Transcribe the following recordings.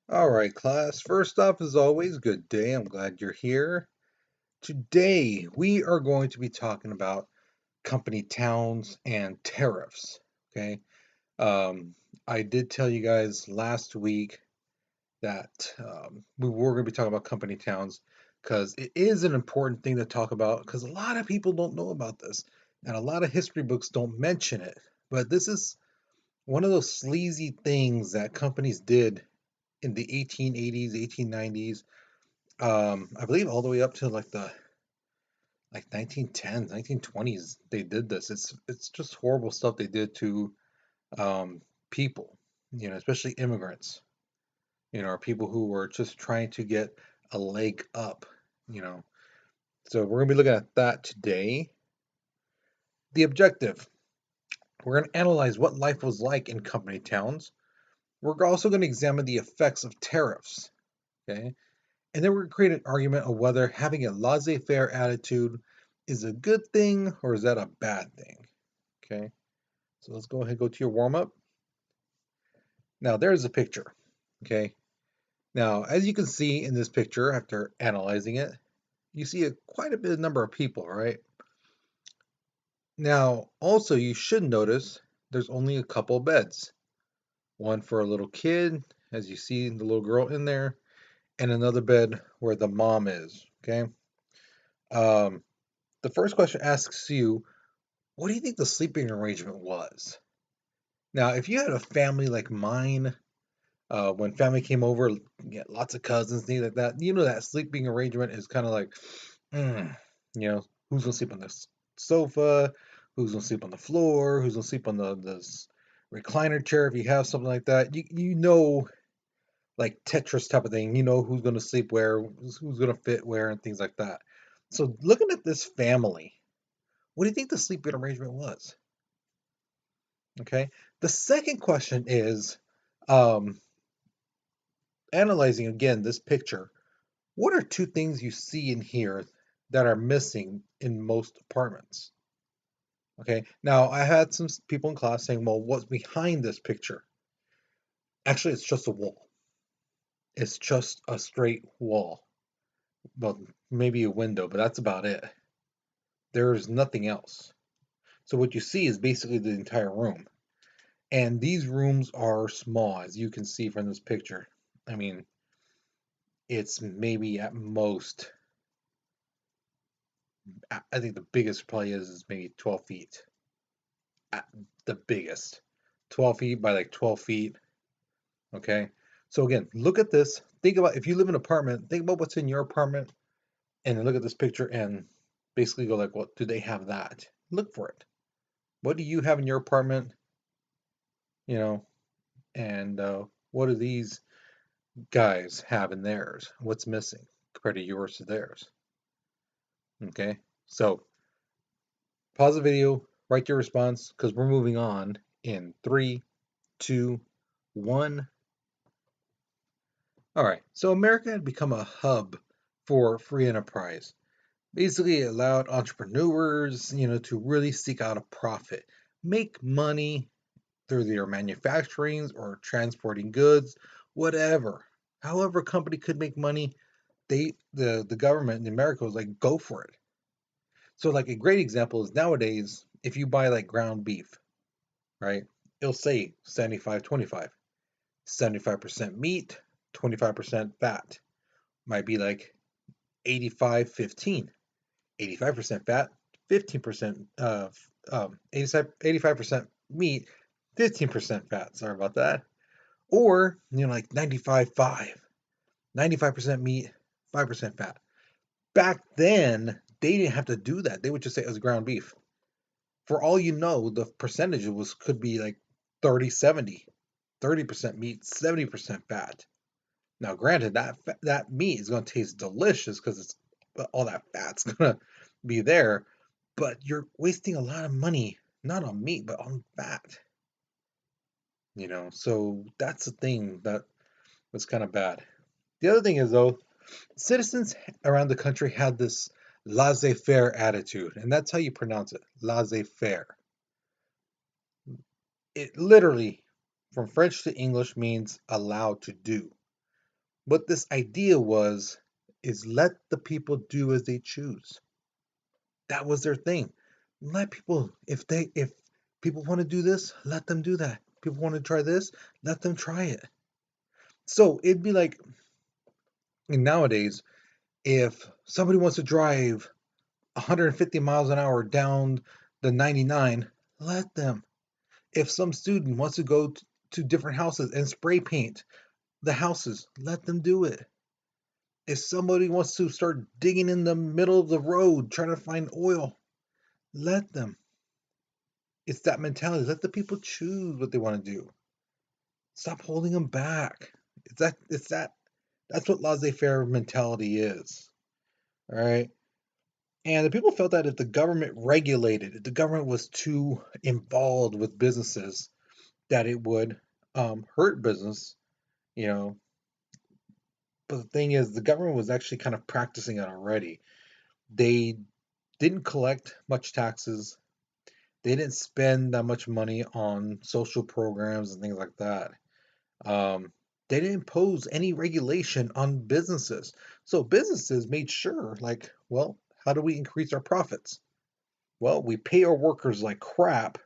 All right, class. First off, as always, good day. I'm glad you're here. Today, we are going to be talking about company towns and tariffs. Okay. Um, I did tell you guys last week that we were going to be talking about company towns because it is an important thing to talk about because a lot of people don't know about this and a lot of history books don't mention it. But this is one of those sleazy things that companies did in the 1880s, 1890s, I believe all the way up to like 1910s, 1920s. They did this. It's just horrible stuff they did to um, people, especially immigrants, or people who were just trying to get a leg up, you know. So we're gonna be looking at that today. The objective: we're gonna analyze what life was like in company towns. We're also gonna examine the effects of tariffs. Okay. And then we're going to create an argument of whether having a laissez-faire attitude is a good thing or is that a bad thing. Okay, so let's go ahead and go to your warm-up. Now there's a picture. Okay, now as you can see in this picture, after analyzing it, you see quite a bit number of people, right? Now also you should notice there's only a couple beds. One for a little kid, as you see the little girl in there, and another bed where the mom is. Okay. Um, the first question asks you, what do you think the sleeping arrangement was? Now, if you had a family like mine, when family came over, get lots of cousins, things like that, that sleeping arrangement is kind of like, mm, who's gonna sleep on this sofa? Who's gonna sleep on the floor? Who's gonna sleep on the this recliner chair if you have something like that? Like Tetris type of thing. You know who's gonna sleep where, who's gonna fit where, and things like that. So, looking at this family, what do you think the sleeping arrangement was? Okay. The second question is um, analyzing again this picture. What are two things you see in here that are missing in most apartments? Okay. Now, I had some people in class saying, well, what's behind this picture? Actually, it's just a wall. It's just a straight wall. Well, maybe a window, but that's about it. There's nothing else. So, what you see is basically the entire room. And these rooms are small, as you can see from this picture. I mean, it's maybe at most, I think the biggest probably is maybe 12 feet. At the biggest. 12 feet by like 12 feet. Okay. So again, look at this. Think about if you live in an apartment, think about what's in your apartment and then look at this picture and basically go like, well, do they have that? Look for it. What do you have in your apartment? You know, and what do these guys have in theirs? What's missing compared to yours to theirs? Okay. So pause the video, write your response because we're moving on in three, two, one. All right. So America had become a hub for free enterprise. Basically, it allowed entrepreneurs, to really seek out a profit, make money through their manufacturing or transporting goods, whatever. However, a company could make money, the government in America was like, go for it. So, like a great example is nowadays, if you buy like ground beef, right? It'll say 75-25. 75% meat, 25% fat. Might be like 85-15. 85% fat, 15% 85% meat, 15% fat. Sorry about that. Or, like 95-5. 95% meat, 5% fat. Back then, they didn't have to do that. They would just say it was ground beef. For all you know, the percentage could be like 30-70. 30% meat, 70% fat. Now, granted, that meat is going to taste delicious because it's all that fat's going to be there, but you're wasting a lot of money, not on meat, but on fat. So that's the thing that was kind of bad. The other thing is, though, citizens around the country had this laissez-faire attitude, and that's how you pronounce it, laissez-faire. It literally, from French to English, means allowed to do. What this idea was is let the people do as they choose. That was their thing. Let people, if people want to do this, let them do that. People want to try this, let them try it. So it'd be like nowadays, if somebody wants to drive 150 miles an hour down the 99, let them. If some student wants to go to different houses and spray paint the houses, let them do it. If somebody wants to start digging in the middle of the road trying to find oil, let them. It's that mentality. Let the people choose what they want to do. Stop holding them back. That's what laissez-faire mentality is. All right. And the people felt that if the government regulated, if the government was too involved with businesses, that it would hurt business, you know. But the thing is, the government was actually kind of practicing it already. They didn't collect much taxes. They didn't spend that much money on social programs and things like that. Um, they didn't impose any regulation on businesses. So businesses made sure, like, well, how do we increase our profits? Well, we pay our workers like crap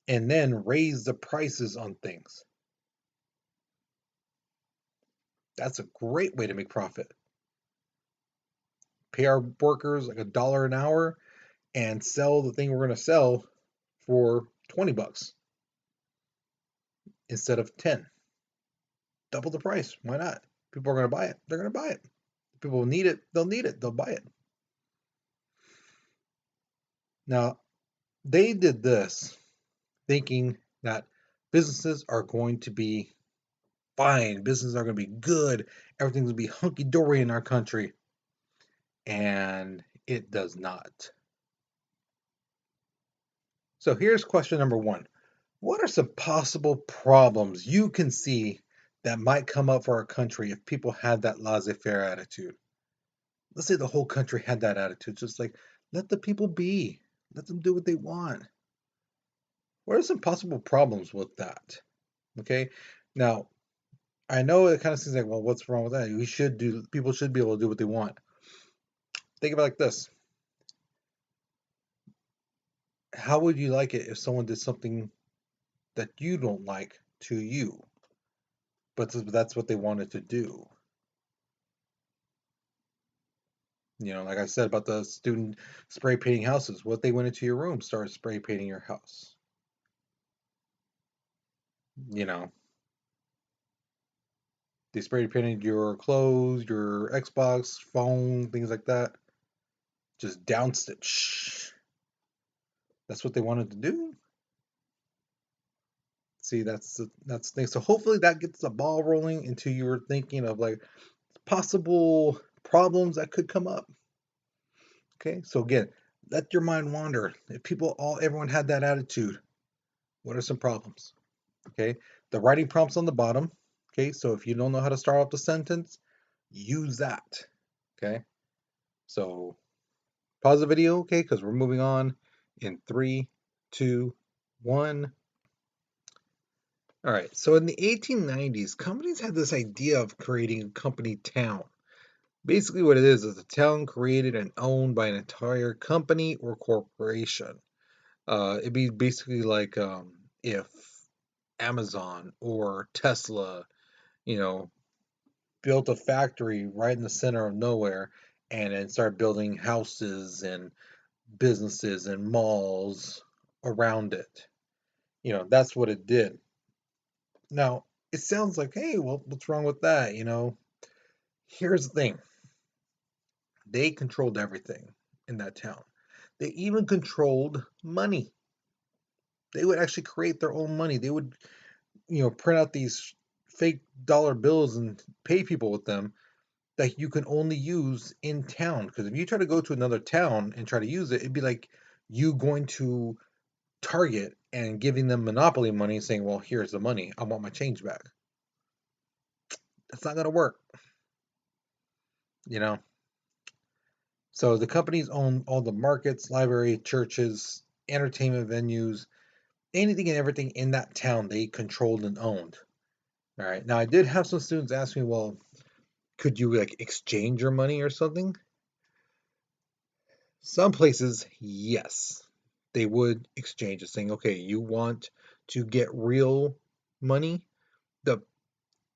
and then raise the prices on things. That's a great way to make profit. Pay our workers like $1 an hour and sell the thing we're going to sell for 20 bucks instead of 10. Double the price. Why not? People are going to buy it. They're going to buy it. People need it. They'll need it. They'll buy it. Now, they did this thinking that businesses are going to be fine. Businesses are going to be good. Everything's going to be hunky dory in our country. And it does not. So here's question number one. What are some possible problems you can see that might come up for our country if people had that laissez-faire attitude? Let's say the whole country had that attitude, just like let the people be, let them do what they want. What are some possible problems with that? Okay, now I know it kind of seems like, well, what's wrong with that? People should be able to do what they want. Think of it like this: how would you like it if someone did something that you don't like to you, but that's what they wanted to do? Like I said about the student spray painting houses. What they went into your room, started spray painting your house. You know, they spray painted your clothes, your Xbox, phone, things like that. Just downstitch. That's what they wanted to do. See, that's the thing. So hopefully that gets the ball rolling into your thinking of like possible problems that could come up. Okay, so again, let your mind wander. If everyone had that attitude, what are some problems? Okay, the writing prompts on the bottom. Okay, so if you don't know how to start off the sentence, use that. Okay, so pause the video, okay, because we're moving on in 3, 2, 1. All right, so in the 1890s, companies had this idea of creating a company town. Basically, what it is a town created and owned by an entire company or corporation. It'd be basically like if Amazon or Tesla, you know, built a factory right in the center of nowhere and then started building houses and businesses and malls around it. That's what it did. Now, it sounds like, hey, well, what's wrong with that? Here's the thing, they controlled everything in that town. They even controlled money. They would actually create their own money. They would, print out these fake dollar bills and pay people with them that you can only use in town. Because if you try to go to another town and try to use it, it'd be like you going to Target and giving them monopoly money saying, well, here's the money. I want my change back. That's not going to work, you know? So the companies own all the markets, library, churches, entertainment venues, anything and everything in that town they controlled and owned. All right. Now I did have some students ask me, well, could you like exchange your money or something? Some places, yes, they would exchange it, saying, okay, you want to get real money? The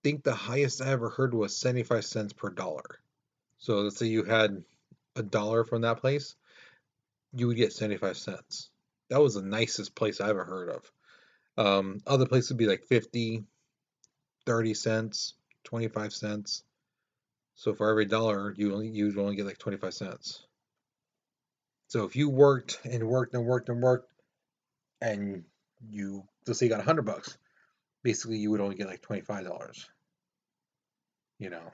think the highest I ever heard was 75 cents per dollar. So let's say you had a dollar from that place, you would get 75 cents. That was the nicest place I ever heard of. Other places would be like 50, 30 cents, 25 cents. So for every dollar, you'd only get like 25 cents. So if you worked and worked and worked and worked, and you let's say you got $100, basically you would only get like $25. You know,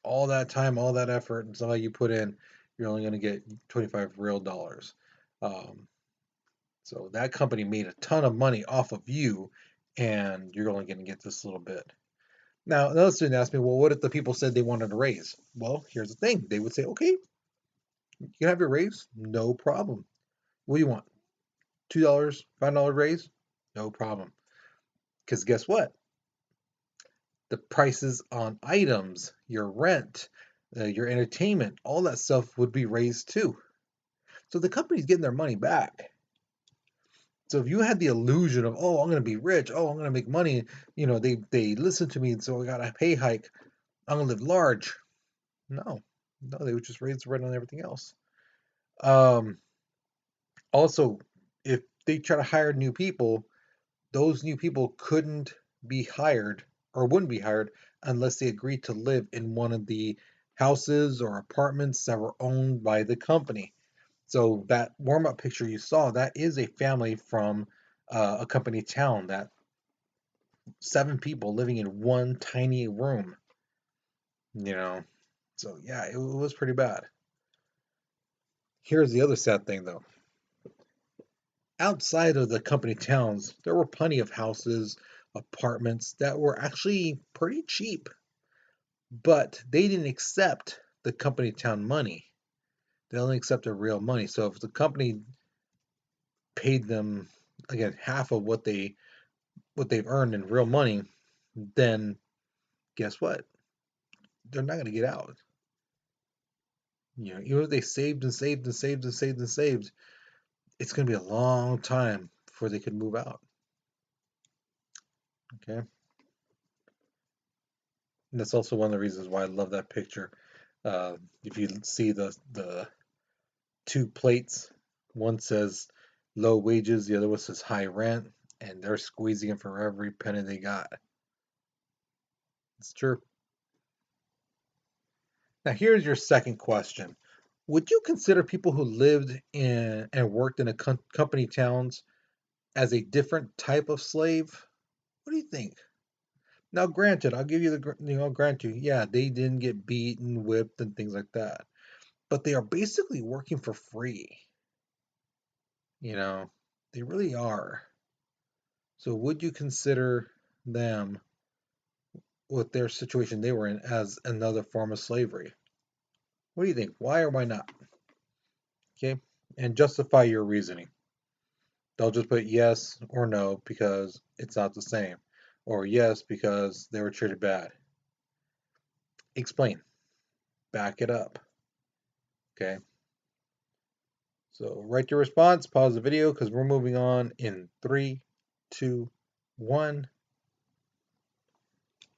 all that time, all that effort, and all you put in, you're only going to get 25 real dollars. Um, so that company made a ton of money off of you, and you're only going to get this little bit. Now, another student asked me, well, what if the people said they wanted a raise? Well, here's the thing. They would say, okay, you can have your raise, no problem. What do you want? $2, $5 raise? No problem. Because guess what? The prices on items, your rent, your entertainment, all that stuff would be raised too. So the company's getting their money back. So if you had the illusion of, oh, I'm going to be rich, oh, I'm going to make money, they listen to me, and so I got a pay hike, I'm going to live large. No, no, they would just raise the rent on everything else. Um, Also, if they try to hire new people, those new people couldn't be hired or wouldn't be hired unless they agreed to live in one of the houses or apartments that were owned by the company. So that warm-up picture you saw, that is a family from a company town, that 7 people living in one tiny room, you know. So yeah, it was pretty bad. Here's the other sad thing though. Outside of the company towns, there were plenty of houses, apartments that were actually pretty cheap, but they didn't accept the company town money. They only accepted real money. So if the company paid them again half of what they've earned in real money, then guess what? They're not going to get out. Even if they saved and saved and saved and saved and saved, it's going to be a long time before they could move out. Okay. And that's also one of the reasons why I love that picture. If you see the two plates, one says low wages, the other one says high rent, and they're squeezing it for every penny they got. It's true. Now here's your second question. Would you consider people who lived in and worked in a company towns as a different type of slave? What do you think? Now, granted, I'll give you grant you, yeah, they didn't get beaten, whipped, and things like that, but they are basically working for free. You know, they really are. So, would you consider them, with their situation they were in, as another form of slavery? What do you think? Why or why not? Okay, and justify your reasoning. They'll just put yes or no because it's not the same, or yes because they were treated bad. Explain, back it up. Okay, so write your response, pause the video because we're moving on in 3, 2, 1.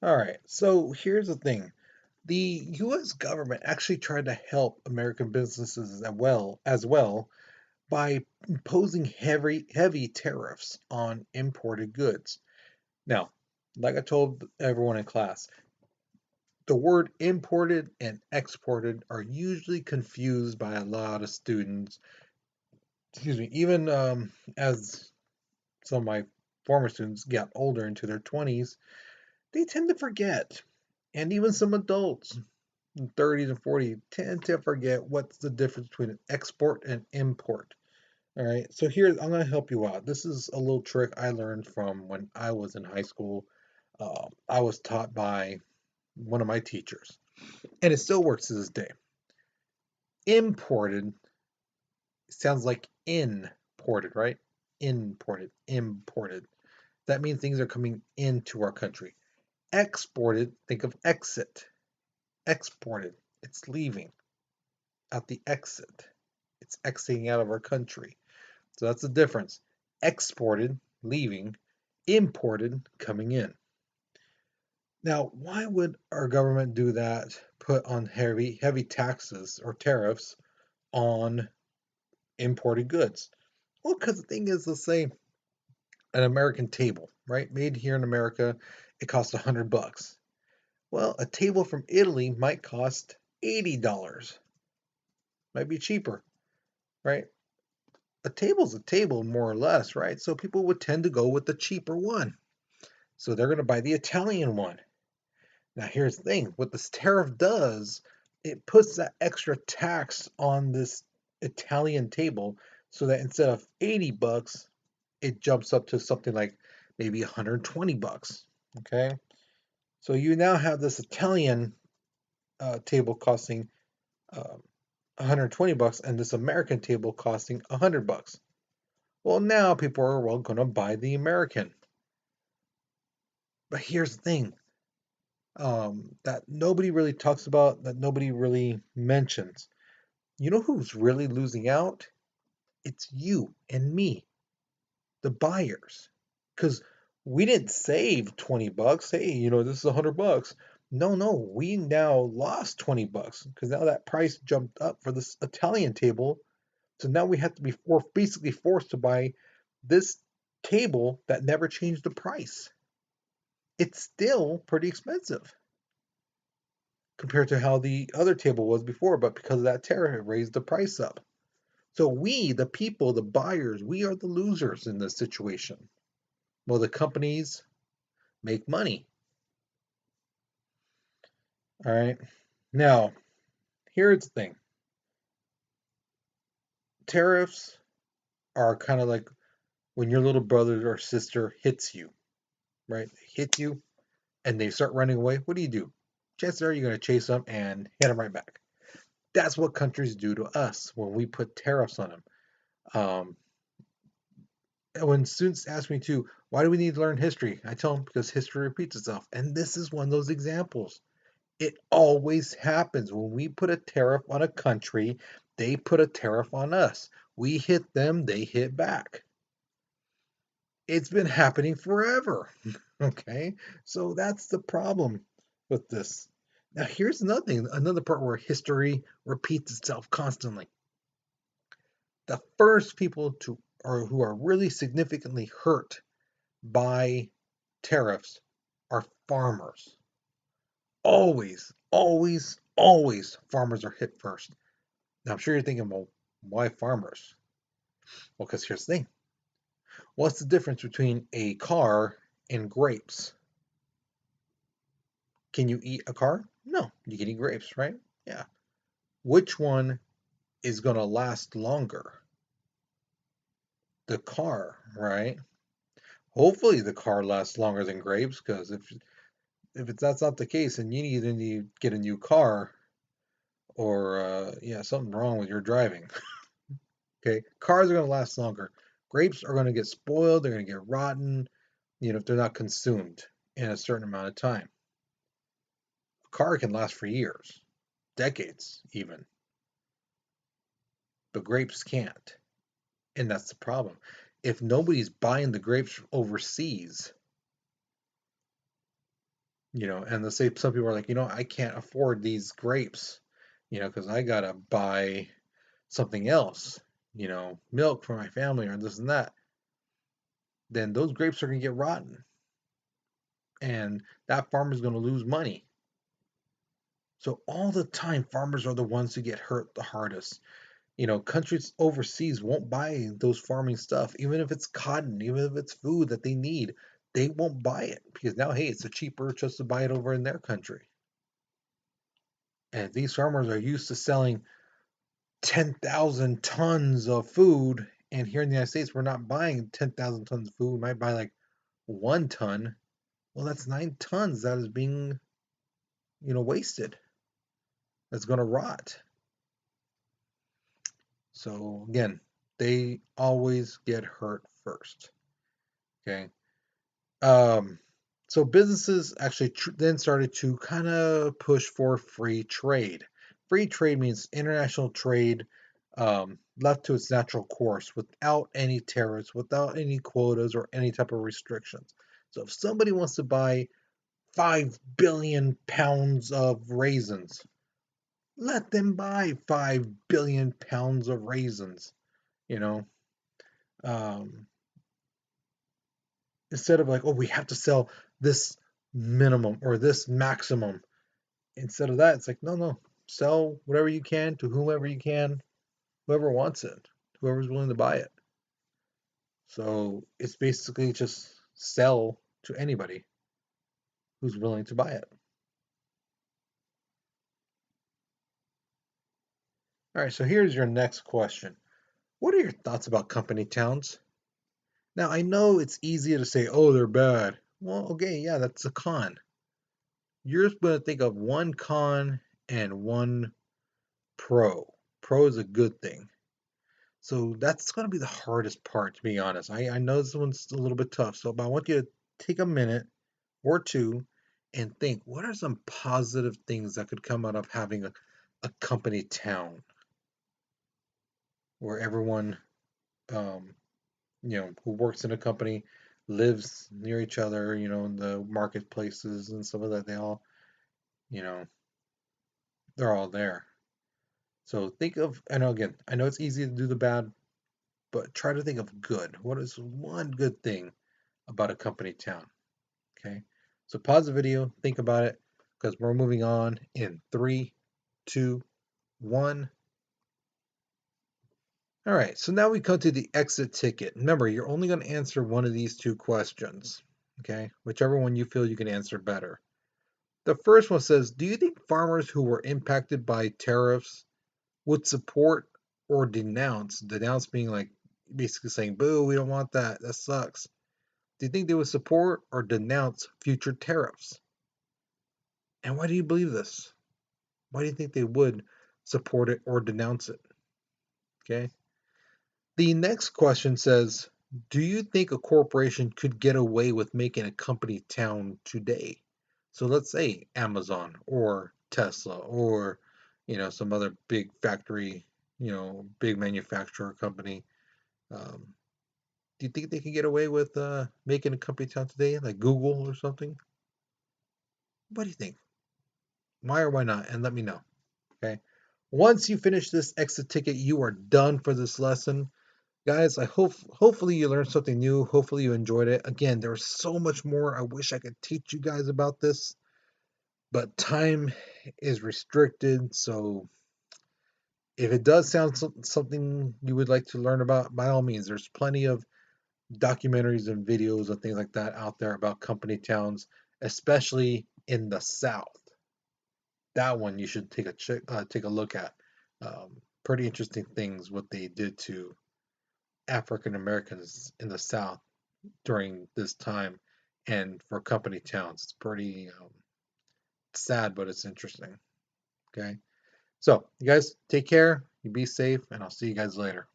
All right, so here's the thing. The US government actually tried to help American businesses as well by imposing heavy tariffs on imported goods. Now, like I told everyone in class, the word imported and exported are usually confused by a lot of students. Excuse me, even as some of my former students get older into their 20s, they tend to forget. And even some adults in 30s and 40s tend to forget what's the difference between an export and import. All right, so here I'm going to help you out. This is a little trick I learned from when I was in high school. I was taught by one of my teachers, and it still works to this day. Imported sounds like imported, right? Imported, imported. That means things are coming into our country. Exported, think of exit. Exported, it's leaving out the exit. It's exiting out of our country. So that's the difference. Exported, leaving, imported, coming in. Now, why would our government do that? Put on heavy taxes or tariffs on imported goods? Well, because the thing is, let's say an American table, right? Made here in America, it costs $100. Well, a table from Italy might cost $80. Might be cheaper, right? A table's a table, more or less, right? So people would tend to go with the cheaper one. So they're going to buy the Italian one. Now, here's the thing what this tariff does, it puts that extra tax on this Italian table so that instead of $80, it jumps up to something like maybe $120. Okay. So you now have this Italian table costing uh, $120 and this American table costing $100. Well, now people are going to buy the American. But here's the thing that nobody really talks about, that nobody really mentions. You know who's really losing out? It's you and me, the buyers. Because we didn't save $20. Hey, this is $100. No, no, we now lost $20 because now that price jumped up for this Italian table. So now we have to be basically forced to buy this table that never changed the price. It's still pretty expensive compared to how the other table was before, but because of that tariff, it raised the price up. So we, the people, the buyers, we are the losers in this situation. Well, the companies make money. All right. Now, here's the thing. Tariffs are kind of like when your little brother or sister hits you, right? They hit you and they start running away. What do? Chances are you're going to chase them and hit them right back. That's what countries do to us when we put tariffs on them. Um, when students ask me to, why do we need to learn history? I tell them because history repeats itself. And this is one of those examples. It always happens. When we put a tariff on a country, they put a tariff on us. We hit them, they hit back. It's been happening forever. Okay? So that's the problem with this. Now, here's another thing, another part where history repeats itself constantly. The first people to or who are really significantly hurt by tariffs are farmers. Always, always, always farmers are hit first. Now, I'm sure you're thinking, well, why farmers? Well, because here's the thing. What's the difference between a car and grapes? Can you eat a car? No, you can eat grapes, right? Yeah. Which one is going to last longer? The car, right? Hopefully the car lasts longer than grapes, because that's not the case, and you either need to get a new car or yeah, something wrong with your driving. Okay, cars are going to last longer. Grapes are going to get spoiled. They're going to get rotten. If they're not consumed in a certain amount of time. A car can last for years, decades even, but grapes can't, and that's the problem. If nobody's buying the grapes overseas, and let's say some people are like, I can't afford these grapes, because I gotta buy something else, milk for my family or this and that, then those grapes are going to get rotten and that farmer's going to lose money. So all the time, farmers are the ones who get hurt the hardest. Countries overseas won't buy those farming stuff, even if it's cotton, even if it's food that they need, they won't buy it because now, hey, it's a cheaper just to buy it over in their country. And these farmers are used to selling 10,000 tons of food. And here in the United States, we're not buying 10,000 tons of food. We might buy like 1 ton. Well, that's 9 tons that is being, wasted. That's going to rot. So again, they always get hurt first. Okay. Um, So businesses actually then started to kind of push for free trade. Free trade means international trade left to its natural course without any tariffs, without any quotas or any type of restrictions. So if somebody wants to buy 5 billion pounds of raisins, let them buy 5 billion pounds of raisins, you know. Um, Instead of like, oh, we have to sell this minimum or this maximum. Instead of that, it's like, no, no, sell whatever you can to whomever you can, whoever wants it, whoever's willing to buy it. So it's basically just sell to anybody who's willing to buy it. All right, so here's your next question. What are your thoughts about company towns? Now, I know it's easy to say, oh, they're bad. Well, okay, yeah, that's a con. You're going to think of one con and one pro. Pro is a good thing. So that's going to be the hardest part, to be honest. I know this one's a little bit tough, but I want you to take a minute or two and think what are some positive things that could come out of having a company town where everyone, um, who works in a company lives near each other, in the marketplaces and some of that. You know, they're all there. So think of, I know again, I know it's easy to do the bad, but try to think of good. What is one good thing about a company town? Okay. So pause the video, think about it, because we're moving on in three, two, one. All right. So now we come to the exit ticket. Remember, you're only going to answer one of these two questions. Okay. Whichever one you feel you can answer better. The first one says, do you think farmers who were impacted by tariffs would support or denounce? Denounce being like basically saying, boo, we don't want that. That sucks. Do you think they would support or denounce future tariffs? And why do you believe this? Why do you think they would support it or denounce it? Okay. The next question says, do you think a corporation could get away with making a company town today? So let's say Amazon or Tesla or some other big factory, big manufacturer company. Um, do you think they can get away with making a company town today, like Google or something? What do you think? Why or why not? And let me know. Okay. Once you finish this exit ticket, you are done for this lesson. Guys, I hopefully you learned something new. Hopefully you enjoyed it. Again, there's so much more I wish I could teach you guys about this, but time is restricted. So if it does sound something you would like to learn about, by all means, there's plenty of documentaries and videos and things like that out there about company towns, especially in the South. That one you should take a look at. Pretty interesting things what they did to African Americans in the South during this time, and for company towns. It's pretty sad, but it's interesting. Okay, so you guys take care, you be safe, and I'll see you guys later.